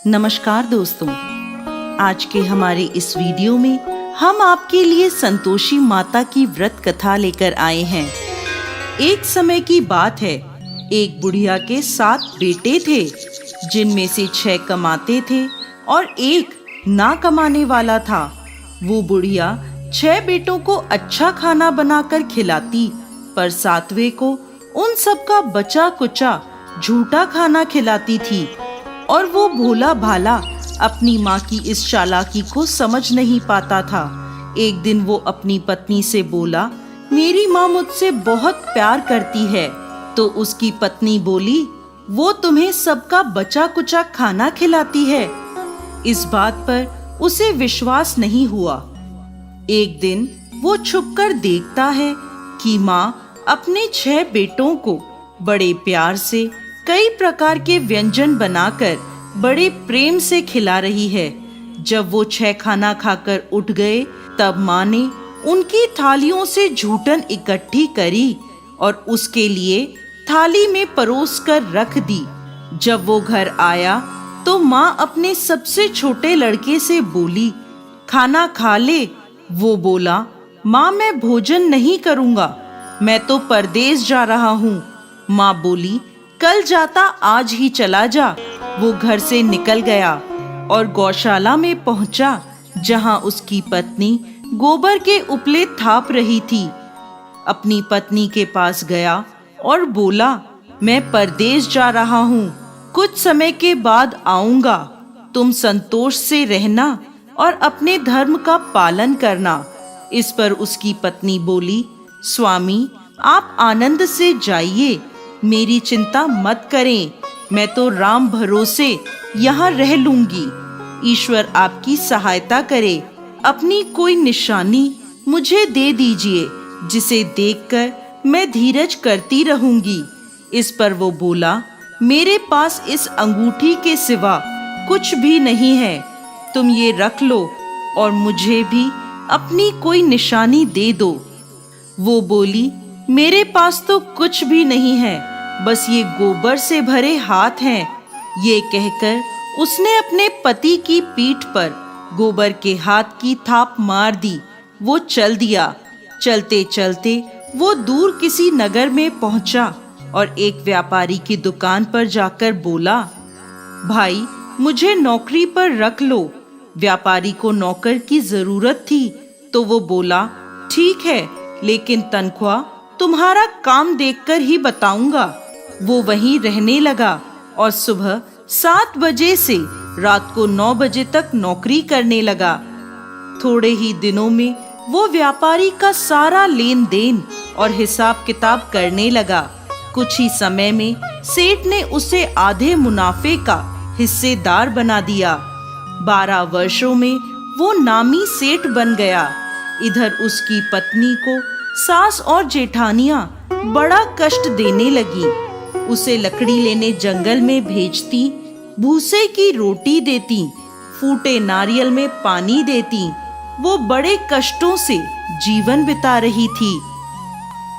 नमस्कार दोस्तों, आज के हमारे इस वीडियो में हम आपके लिए संतोषी माता की व्रत कथा लेकर आए हैं। एक समय की बात है, एक बुढ़िया के 7 बेटे थे, जिनमें से 6 कमाते थे और एक ना कमाने वाला था। वो बुढ़िया 6 बेटों को अच्छा खाना बनाकर खिलाती, पर 7वें को उन सब का बचा कुचा झूठा खाना खिलाती थी। और वो भोला भाला अपनी माँ की इस चालाकी को समझ नहीं पाता था। एक दिन वो अपनी पत्नी से बोला, मेरी माँ मुझसे बहुत प्यार करती है। तो उसकी पत्नी बोली, वो तुम्हें सबका बचा कुचा खाना खिलाती है। इस बात पर उसे विश्वास नहीं हुआ। एक दिन वो छुपकर देखता है कि माँ अपने 6 बेटों को बड़े प्यार से कई प्रकार के व्यंजन बनाकर बड़े प्रेम से खिला रही है। जब वो 6 खाना खाकर उठ गए, तब माँ ने उनकी थालियों से झूठन इकट्ठी करी और उसके लिए थाली में परोस कर रख दी। जब वो घर आया तो माँ अपने सबसे छोटे लड़के से बोली, खाना खा ले। वो बोला, माँ मैं भोजन नहीं करूँगा, मैं तो परदेश जा रहा हूँ। माँ बोली, कल जाता आज ही चला जा। वो घर से निकल गया और गौशाला में पहुंचा, जहां उसकी पत्नी गोबर के उपले थाप रही थी। अपनी पत्नी के पास गया और बोला, मैं परदेश जा रहा हूँ, कुछ समय के बाद आऊंगा। तुम संतोष से रहना और अपने धर्म का पालन करना। इस पर उसकी पत्नी बोली, स्वामी आप आनंद से जाइए, मेरी चिंता मत करें, मैं तो राम भरोसे यहाँ रह लूंगी। ईश्वर आपकी सहायता करे। अपनी कोई निशानी मुझे दे दीजिए, जिसे देखकर मैं धीरज करती रहूंगी। इस पर वो बोला, मेरे पास इस अंगूठी के सिवा कुछ भी नहीं है, तुम ये रख लो और मुझे भी अपनी कोई निशानी दे दो। वो बोली, मेरे पास तो कुछ भी नहीं है, बस ये गोबर से भरे हाथ हैं। ये कहकर उसने अपने पति की पीठ पर गोबर के हाथ की थाप मार दी। वो चल दिया। चलते चलते वो दूर किसी नगर में पहुंचा और एक व्यापारी की दुकान पर जाकर बोला, भाई मुझे नौकरी पर रख लो। व्यापारी को नौकर की जरूरत थी, तो वो बोला, ठीक है, लेकिन तनख्वाह तुम्हारा काम देखकर ही बताऊंगा। वो वहीं रहने लगा और सुबह 7 बजे से रात को 9 बजे तक नौकरी करने लगा। थोड़े ही दिनों में वो व्यापारी का सारा लेन देन और हिसाब किताब करने लगा। कुछ ही समय में सेठ ने उसे आधे मुनाफे का हिस्सेदार बना दिया। 12 वर्षों में वो नामी सेठ बन गया। इधर उसकी पत्नी को सास और जेठानियां बड़ा कष्ट देने लगी। उसे लकड़ी लेने जंगल में भेजती, भूसे की रोटी देती, फूटे नारियल में पानी देती। वो बड़े कष्टों से जीवन बिता रही थी।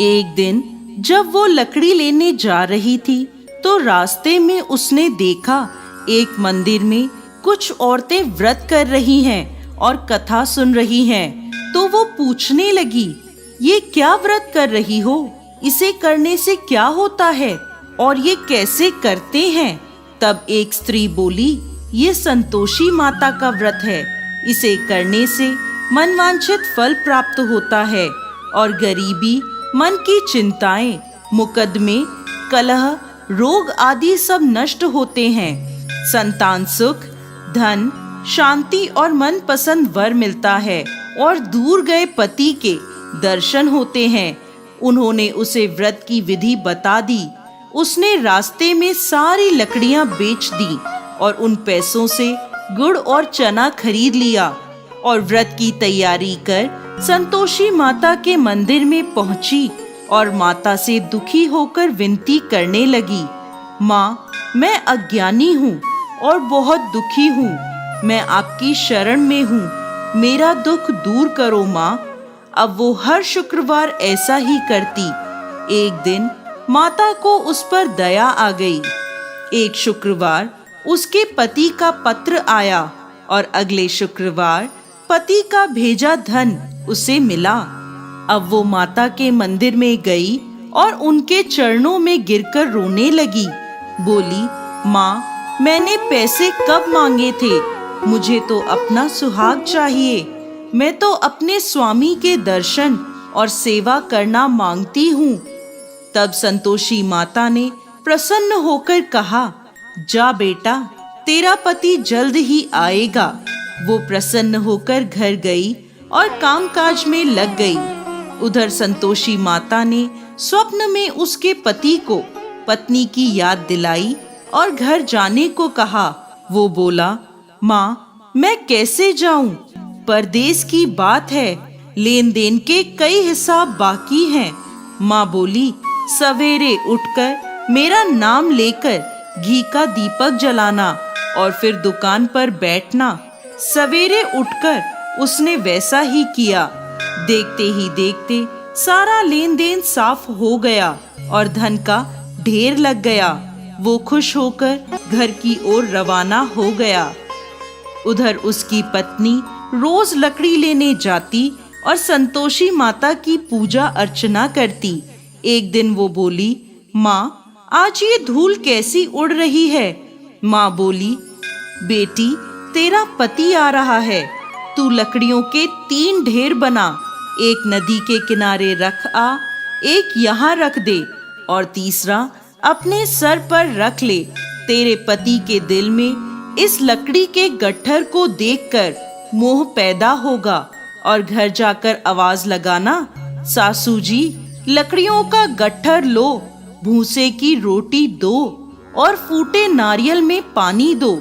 एक दिन जब वो लकड़ी लेने जा रही थी, तो रास्ते में उसने देखा एक मंदिर में कुछ औरतें व्रत कर रही हैं और कथा सुन रही हैं। तो वो पूछने लगी, ये क्या व्रत कर रही हो? इसे करने से क्या होता है और ये कैसे करते हैं? तब एक स्त्री बोली, ये संतोषी माता का व्रत है। इसे करने से मनवांछित फल प्राप्त होता है और गरीबी, मन की चिंताएं, मुकदमे, कलह, रोग आदि सब नष्ट होते हैं। संतान सुख, धन, शांति और मनपसंद वर मिलता है और दूर गए पति के दर्शन होते हैं। उन्होंने उसे व्रत की विधि बता दी। उसने रास्ते में सारी लकड़ियां बेच दी और उन पैसों से गुड़ और चना खरीद लिया और व्रत की तैयारी कर संतोषी माता के मंदिर में पहुंची और माता से दुखी होकर विनती करने लगी, माँ मैं अज्ञानी हूँ और बहुत दुखी हूँ, मैं आपकी शरण में हूँ, मेरा दुख दूर करो माँ। अब वो हर शुक्रवार ऐसा ही करती। एक दिन माता को उस पर दया आ गई। एक शुक्रवार उसके पति का पत्र आया और अगले शुक्रवार पति का भेजा धन उसे मिला। अब वो माता के मंदिर में गई और उनके चरणों में गिरकर रोने लगी। बोली, माँ, मैंने पैसे कब मांगे थे? मुझे तो अपना सुहाग चाहिए। मैं तो अपने स्वामी के दर्शन और सेवा करना मांगती हूँ। तब संतोषी माता ने प्रसन्न होकर कहा, जा बेटा, तेरा पति जल्द ही आएगा। वो प्रसन्न होकर घर गई और कामकाज में लग गई। उधर संतोषी माता ने स्वप्न में उसके पति को पत्नी की याद दिलाई और घर जाने को कहा। वो बोला, माँ, मैं कैसे जाऊं? परदेश की बात है, लेन देन के कई हिसाब बाकी हैं। माँ बोली, सवेरे उठकर मेरा नाम लेकर घी का दीपक जलाना और फिर दुकान पर बैठना। सवेरे उठकर उसने वैसा ही किया। देखते ही देखते सारा लेन देन साफ हो गया और धन का ढेर लग गया। वो खुश होकर घर की ओर रवाना हो गया। उधर उसकी पत्नी रोज लकड़ी लेने जाती और संतोषी माता की पूजा अर्चना करती। एक दिन वो बोली, माँ, आज ये धूल कैसी उड़ रही है? माँ बोली, बेटी, तेरा पति आ रहा है। तू लकड़ियों के 3 ढेर बना, एक नदी के किनारे रख आ, एक यहाँ रख दे और तीसरा अपने सर पर रख ले। तेरे पति के दिल में इस लकड़ी के गट्ठर को देखकर मोह पैदा होगा और घर जाकर आवाज लगाना, सासू जी, लकड़ियों का गट्ठर लो, भूसे की रोटी दो और फूटे नारियल में पानी दो।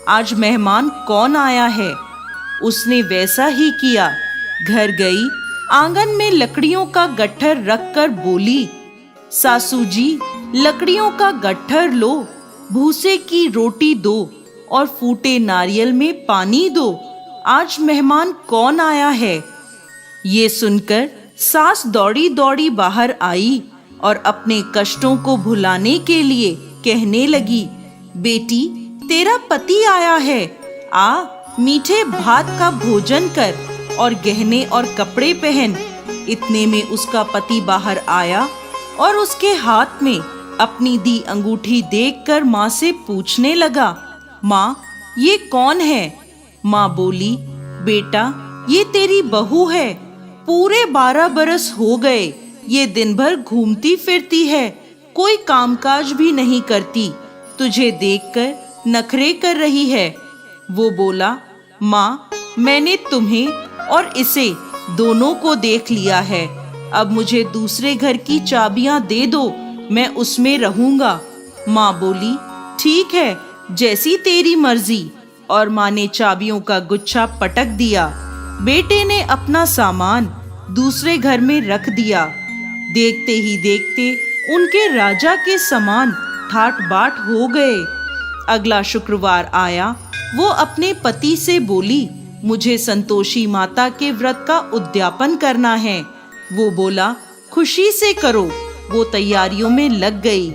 आज मेहमान कौन आया है? उसने वैसा ही किया। घर गई, आंगन में लकड़ियों का गट्ठर रखकर बोली, सासू जी, लकड़ियों का गट्ठर लो, भूसे की रोटी दो और फूटे नारियल में पानी दो। आज मेहमान कौन आया है? ये सुनकर सास दौड़ी दौड़ी बाहर आई और अपने कष्टों को भुलाने के लिए कहने लगी, बेटी, तेरा पति आया है। आ, मीठे भात का भोजन कर और गहने और कपड़े पहन। इतने में उसका पति बाहर आया और उसके हाथ में अपनी दी अंगूठी देखकर माँ से पूछने लगा, माँ, ये कौन है? माँ बोली, बेटा, ये तेरी बहू है। पूरे 12 बरस हो गए ये दिन भर घूमती फिरती है, कोई कामकाज भी नहीं करती। तुझे देखकर नखरे कर रही है। वो बोला, माँ, मैंने तुम्हें और इसे दोनों को देख लिया है। अब मुझे दूसरे घर की चाबियां दे दो, मैं उसमें रहूंगा। माँ बोली, ठीक है, जैसी तेरी मर्जी। और माँ ने चाबियों का गुच्छा पटक दिया। बेटे ने अपना सामान दूसरे घर में रख दिया। देखते ही देखते उनके राजा के समान ठाट बाट हो गए। अगला शुक्रवार आया। वो अपने पति से बोली, मुझे संतोषी माता के व्रत का उद्यापन करना है। वो बोला, खुशी से करो। वो तैयारियों में लग गई।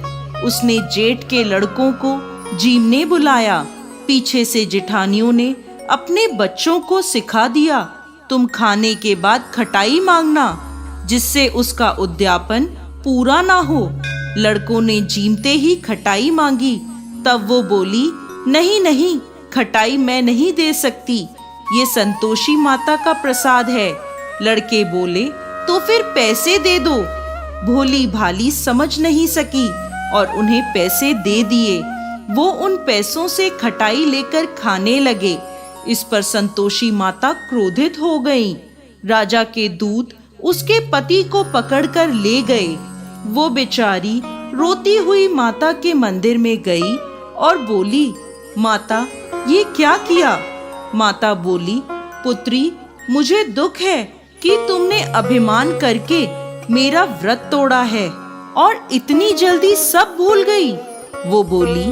उसने जेठ के लड़कों को जीमने बुलाया। पीछे से जेठानियों ने अपने बच्चों को सिखा दिया, तुम खाने के बाद खटाई मांगना, जिससे उसका उद्यापन पूरा ना हो। लड़कों ने जीमते ही खटाई मांगी। तब वो बोली, नहीं नहीं, खटाई मैं नहीं दे सकती, ये संतोषी माता का प्रसाद है। लड़के बोले, तो फिर पैसे दे दो। भोली भाली समझ नहीं सकी और उन्हें पैसे दे दिए। वो उन पैसों से खटाई लेकर खाने लगे। इस पर संतोषी माता क्रोधित हो गईं। राजा के दूत उसके पति को पकड़कर ले गए। वो बेचारी रोती हुई माता के मंदिर में गई और बोली, माता, ये क्या किया? माता बोली, पुत्री, मुझे दुख है कि तुमने अभिमान करके मेरा व्रत तोड़ा है और इतनी जल्दी सब भूल गई। वो बोली,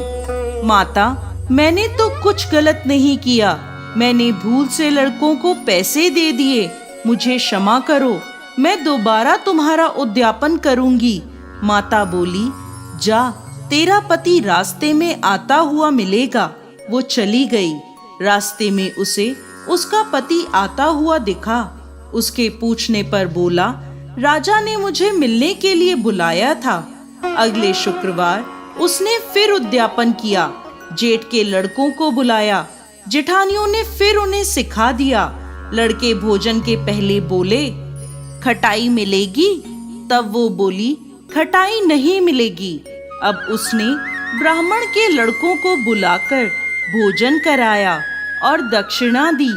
माता, मैंने तो कुछ गलत नहीं किया। मैंने भूल से लड़कों को पैसे दे दिए। मुझे क्षमा करो, मैं दोबारा तुम्हारा उद्यापन करूंगी। माता बोली, जा, तेरा पति रास्ते में आता हुआ मिलेगा। वो चली गई। रास्ते में उसे उसका पति आता हुआ दिखा। उसके पूछने पर बोला, राजा ने मुझे मिलने के लिए बुलाया था। अगले शुक्रवार उसने फिर उद्यापन किया। जेठ के लड़कों को बुलाया। जेठानियों ने फिर उन्हें सिखा दिया। लड़के भोजन के पहले बोले, खटाई मिलेगी? तब वो बोली, खटाई नहीं मिलेगी। अब उसने ब्राह्मण के लड़कों को बुलाकर भोजन कराया और दक्षिणा दी।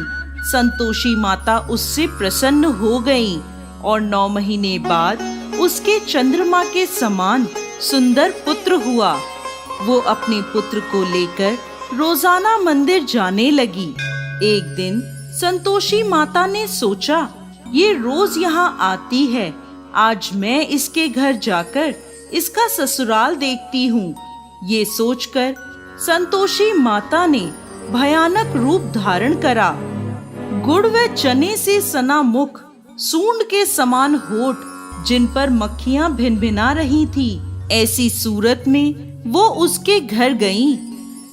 संतोषी माता उससे प्रसन्न हो गई और 9 महीने बाद उसके चंद्रमा के समान सुंदर पुत्र हुआ। वो अपने पुत्र को लेकर रोजाना मंदिर जाने लगी। एक दिन संतोषी माता ने सोचा, ये रोज यहाँ आती है, आज मैं इसके घर जाकर इसका ससुराल देखती हूँ। ये सोचकर संतोषी माता ने भयानक रूप धारण करा। गुड़ व चने से सना मुख, सूंड के समान होठ, जिन पर मक्खियां भिनभिना रही थी, ऐसी सूरत में वो उसके घर गईं।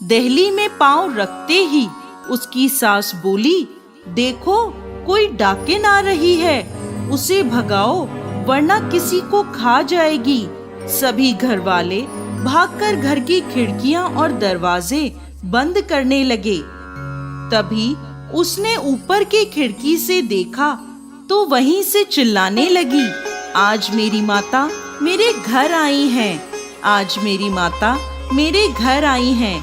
दहली में पांव रखते ही उसकी सास बोली, देखो कोई डाकिन आ रही है, उसे भगाओ वरना किसी को खा जाएगी। सभी घर वाले भागकर घर की खिड़कियां और दरवाजे बंद करने लगे। तभी उसने ऊपर की खिड़की से देखा तो वहीं से चिल्लाने लगी, आज मेरी माता मेरे घर आई हैं, आज मेरी माता मेरे घर आई हैं।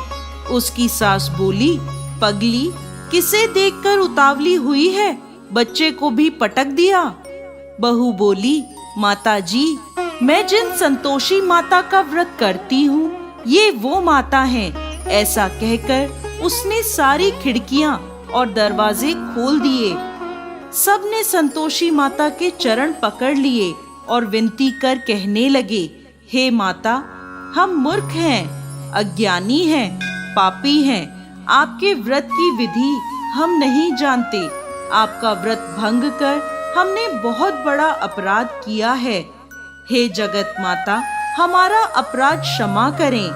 उसकी सास बोली, पगली, किसे देखकर उतावली हुई है, बच्चे को भी पटक दिया। बहू बोली, माता जी, मैं जिन संतोषी माता का व्रत करती हूँ, ये वो माता हैं। ऐसा कहकर उसने सारी खिड़कियां और दरवाजे खोल दिए। सबने संतोषी माता के चरण पकड़ लिए और विनती कर कहने लगे, हे माता, हम मूर्ख हैं, अज्ञानी हैं, पापी हैं। आपके व्रत की विधि हम नहीं जानते। आपका व्रत भंग कर हमने बहुत बड़ा अपराध किया है। हे जगत माता, हमारा अपराध क्षमा करें।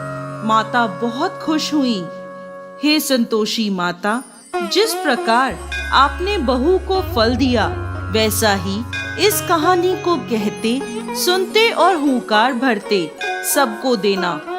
माता बहुत खुश हुई। हे संतोषी माता, जिस प्रकार आपने बहू को फल दिया, वैसा ही इस कहानी को कहते, सुनते और हुंकार भरते सबको देना।